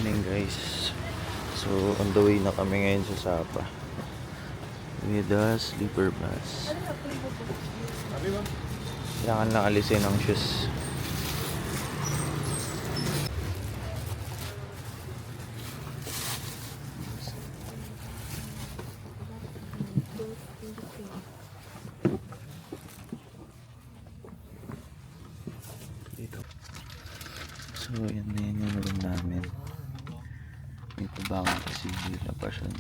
morning guys. So on the way na kami ngayon sa Sapa with the sleeper bus. Kailangan lang alisin ang shoes. So yan na yun yung room namin. May pabangon kasi dito pa siya.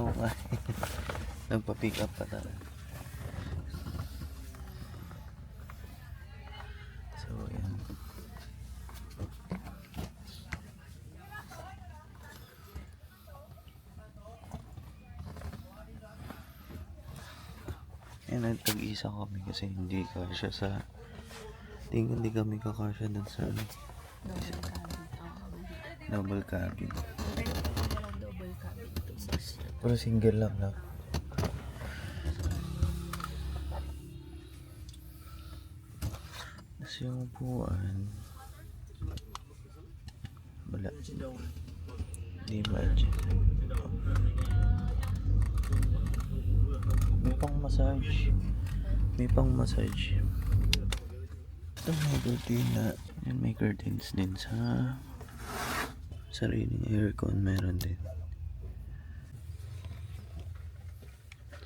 Oo nga. Nagpa-pick up pa talaga. So yan. Yan, tag-isa kami kasi hindi kasya sa hindi kami kakasya dun sa double cabin. Pero single lang na. Tapos yung upuan wala, di budget. May pang massage. Ito may cortina. Yan, may curtains din sa sariling aircon, meron din.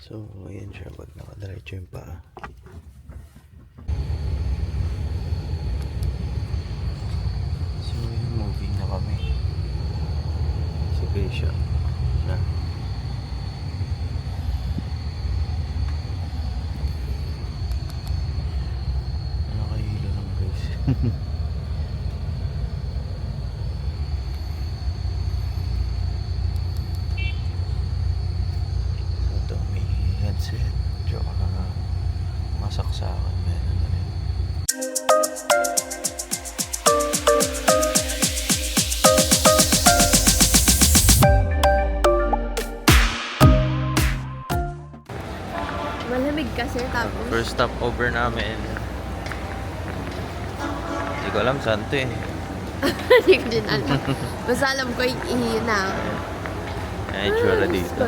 So ayan siya pag nakadiretso yung paa. So yun, moving na kami. Si Keisha na. Ito may headset, tsaka masaksakan, meron na rin. Malamig kasi tapos. First stop over namin. Hindi ko alam saan to eh. Hindi ko din alam. Basta alam ko yun na. Ay, tsura dito.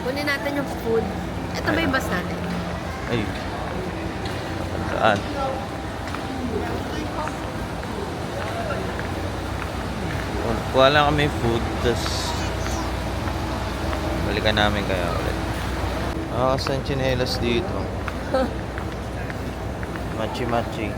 Kunin natin yung food. Ito ba yung bus natin? Ay. Saan? Kuha lang kami food, tapos balikan namin kaya ulit. Saan chinelas dito? Machi-machi.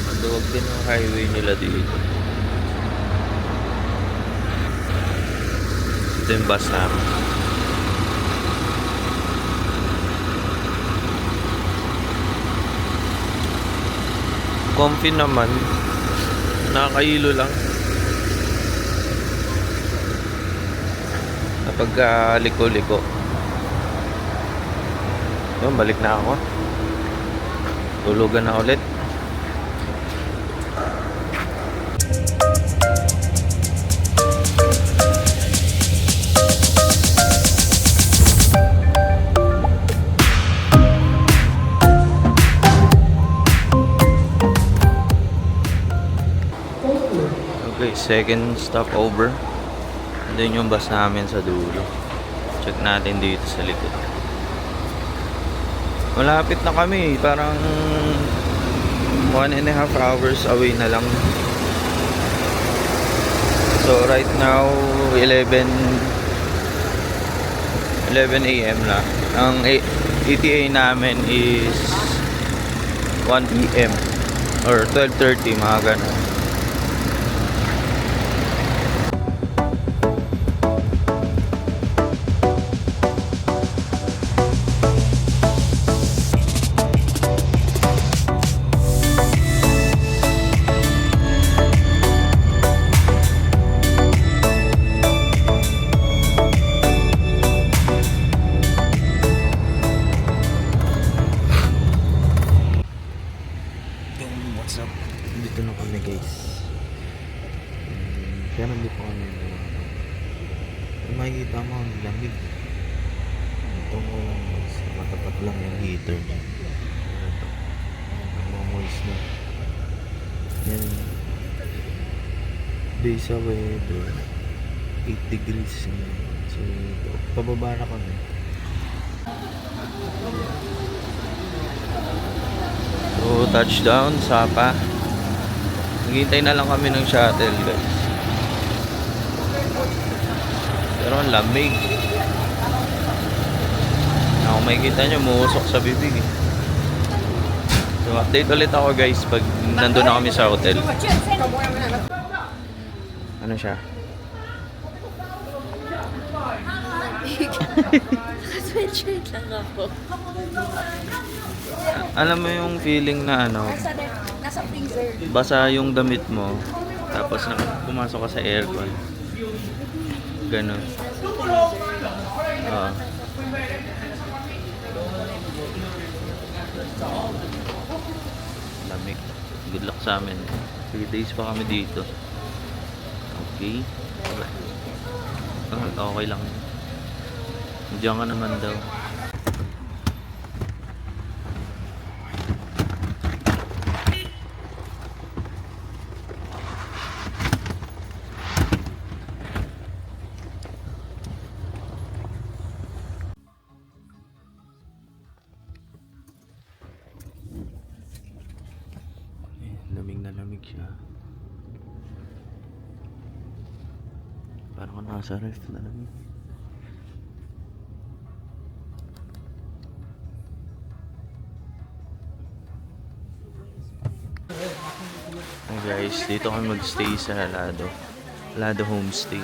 Maduwag din ang highway nila dito. Ito yung bus namin. Comfy naman, nakakailo lang kapag liko-liko. Yun, balik na ako, tulugan na ulit. Okay, second stop over. And then yung bus namin sa dulo. Check natin dito sa likod. Malapit na kami. Parang 1.5 hours away na lang. So right now 11 AM na. Ang ETA namin is 1 PM or 12:30, mga ganun. Dito na kami guys. Pero hindi pa kami kung makikita mo ang lamig. Ito mo lang guys. Matapat lang yung heater niya. Ito. Nagmamoist na. Yan. Day sa weather. 8 degrees. So, pababa na kami. So, touchdown, Sapa. Naghihintay na lang kami ng shuttle, guys. Pero ang lamig. Kung makikita nyo, muusok sa bibig eh. So, update ulit ako guys pag nandun na kami sa hotel. Ano siya? Sweatshirt lang ako. Alam mo yung feeling na ano, Nasa freezer. basa yung damit mo, tapos pumasok ka sa aircon. Ganon. Oo. Lamig. Good luck sa amin. 3 days pa kami dito. Okay. Okay lang. Diyan ka naman daw. Lamig na lamig siya. Parang nasa ref na lamig. Hey guys, dito kami magstay sa Lado. Lado Homestay.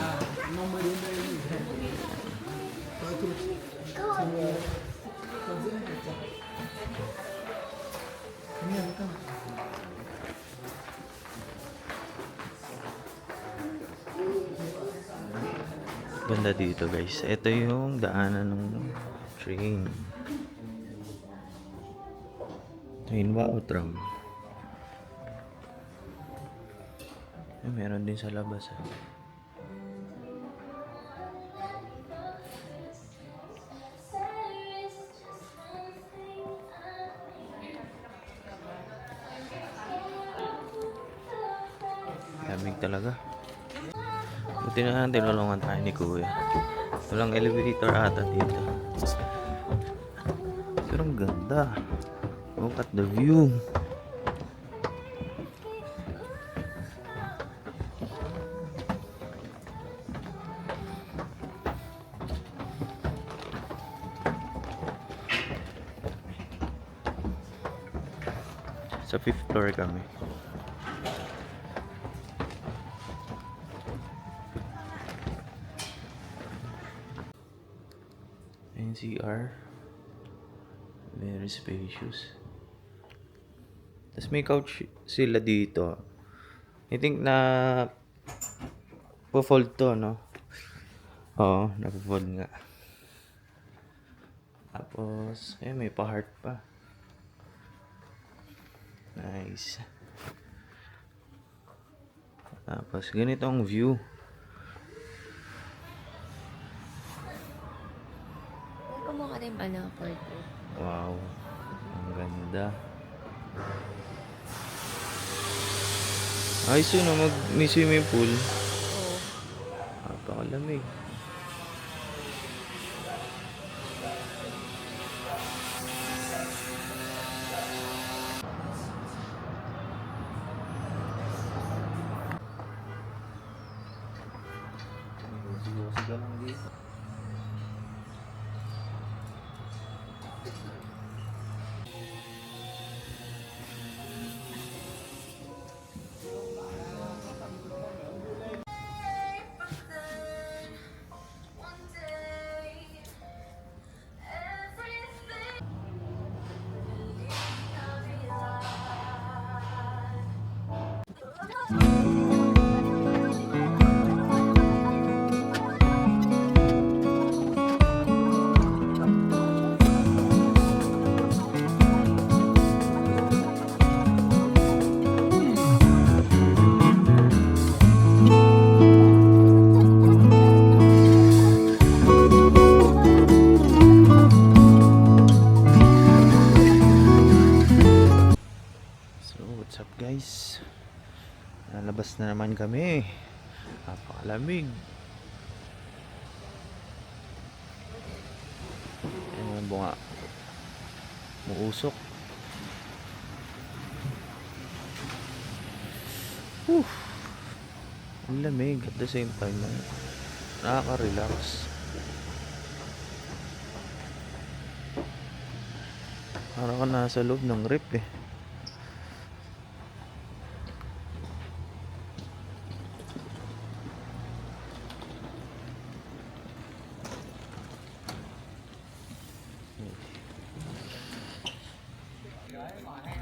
Ganda dito guys. Ito yung daanan ng train. Train ba o tram? Meron din sa labas ah. Lamig talaga. Buti na lang tinulungan tayo ni Kuya. Walang elevator ata dito. Pero ang ganda. Look at the view. Sa 5th floor kami. NCR. Very spacious. Tapos may couch sila dito. I think na po-fold to, no? Oo, napo-fold nga. Tapos, may pa-heart pa. Nice. Tapos, ganito ang view. Kumukha rin ba ng portrait? Wow. Ang ganda. Ayos yun, may swimming pool. Oo. Napakalamig. Sigaw lang dito. Lalabas na naman kami. Napakalamig. Ayan ang bunga. Muusok. Ang lamig at the same time nakaka-relax. Parang ka nasa loob ng rep eh.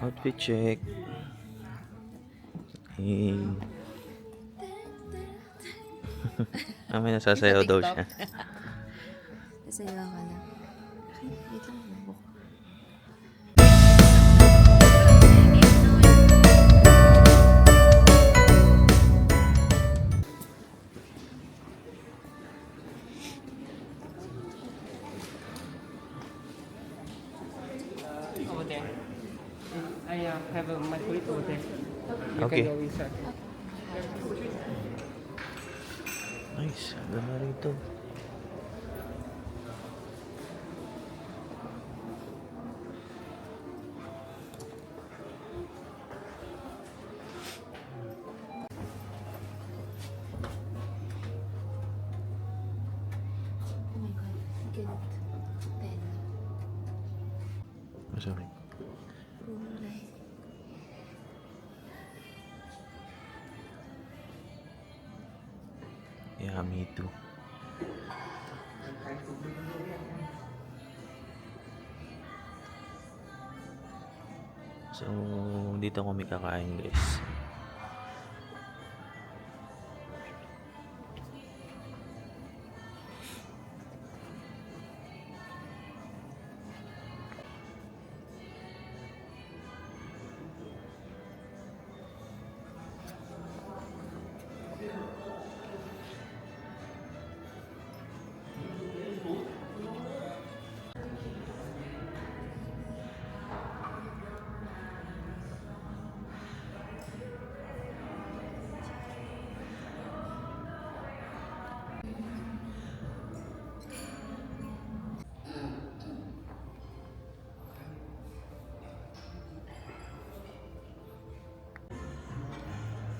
Outfit check. Hey. May nasasayaw daw siya. Nasayaw ka lang. Ay, wait lang. Mabok. Over there. I have my colleague over there. You Okay. can go inside. Nice. Ganda rito. Oh my God. Cute. 10. Sorry. Kulay. Yeah, me too. So, dito kami kakain, guys.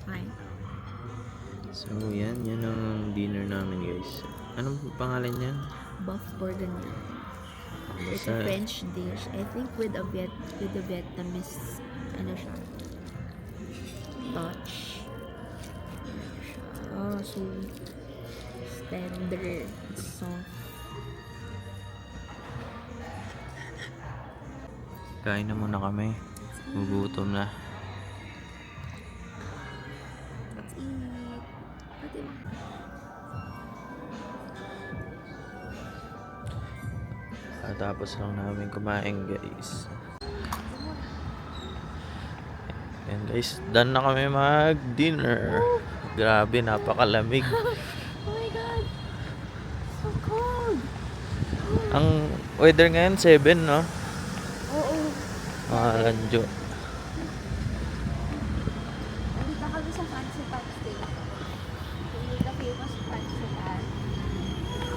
Fine. So, yan ang dinner namin, guys. Anong pangalan niyan? Buff bourguignon. It's a Basta, French dish. I think with a Vietnamese ano siya. Touch. Oh, sweet. Tender. Soft. kain na muna kami. Gugutom na. Let's eat. Pati mo. Tapos lang namin kumain, guys. Ayan, guys, done na kami mag-dinner. Grabe, napakalamig. Oh my God. So cold. Ang weather ngayon, 7, no? Oo. Mga landyo. Nandito kami sa Fancy Fancy. Yung the famous Fancy Fan.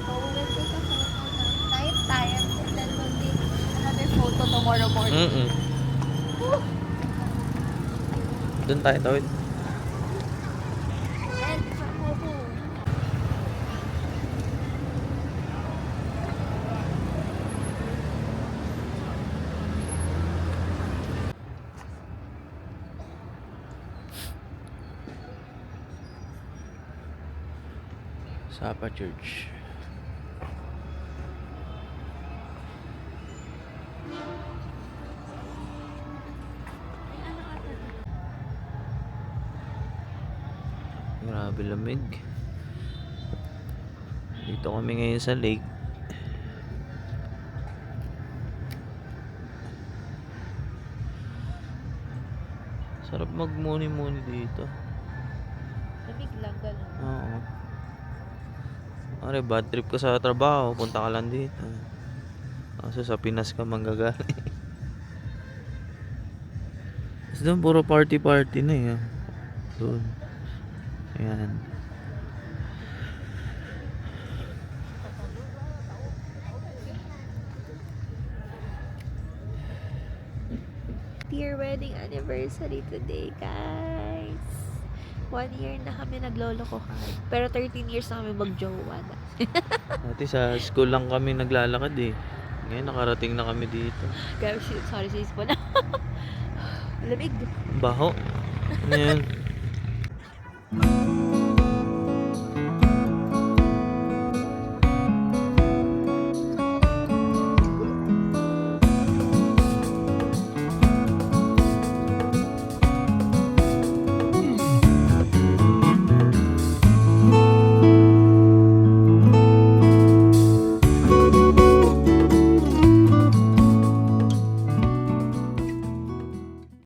So we will take a photo ng night time and then we'll take another photo tomorrow morning. Doon tayo tawid. And from Mobu. Sapa Church. Grabe lamig. Dito kami ngayon sa lake. Sarap magmuni-muni dito. Lamig lang ganun. Oo. Are, bad trip ka sa trabaho, punta ka lang dito. Kaso sa Pinas ka manggagaling. Tapos doon puro party-party na eh. Doon. Ayan. Dear wedding anniversary today, guys. 1 year na kami naglolokohan. Pero 13 years na kami magjowa na. Dati sa school lang kami naglalakad eh. Ngayon nakarating na kami dito. Grabe, sorry sis po na. Lamig. Baho. Ano yan?